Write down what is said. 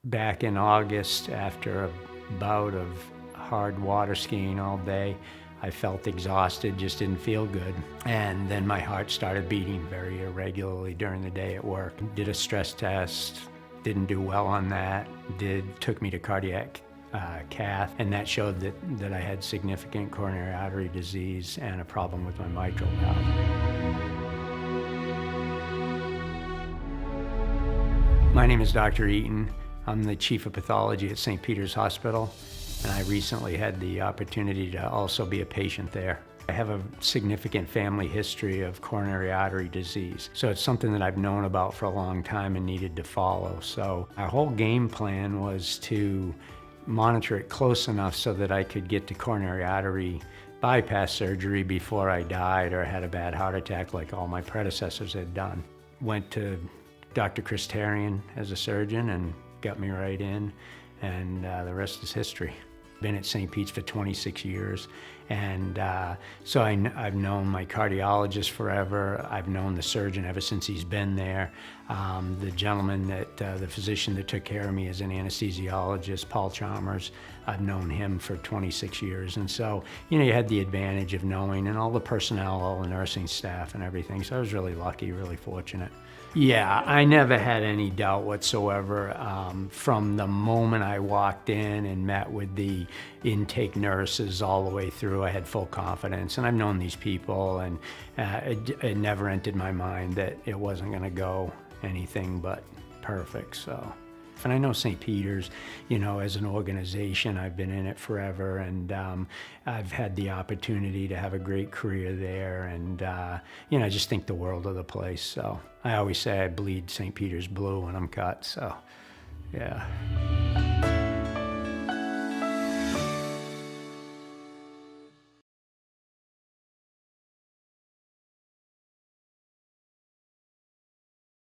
Back in August, after a bout of hard water skiing all day, I felt exhausted, just didn't feel good. And then my heart started beating very irregularly during the day at work. Did a stress test, didn't do well on that. Took me to cardiac cath, and that showed that I had significant coronary artery disease and a problem with my mitral valve. My name is Dr. Eaton. I'm the chief of pathology at St. Peter's Hospital, and I recently had the opportunity to also be a patient there. I have a significant family history of coronary artery disease, so it's something that I've known about for a long time and needed to follow. So our whole game plan was to monitor it close enough so that I could get to coronary artery bypass surgery before I died or had a bad heart attack like all my predecessors had done. Went to Dr. Terrien as a surgeon and got me right in, and the rest is history. Been at St. Pete's for 26 years, and so I've known my cardiologist forever. I've known the surgeon ever since he's been there. The gentleman the physician that took care of me is an anesthesiologist, Paul Chalmers. I've known him for 26 years, and so, you had the advantage of knowing, and all the personnel, all the nursing staff and everything, so I was really lucky, really fortunate. Yeah, I never had any doubt whatsoever. From the moment I walked in and met with the intake nurses all the way through, I had full confidence. And I've known these people, and it never entered my mind that it wasn't going to go anything but perfect. So. And I know St. Peter's, as an organization, I've been in it forever, and I've had the opportunity to have a great career there, and I just think the world of the place. So I always say I bleed St. Peter's blue when I'm cut, so yeah.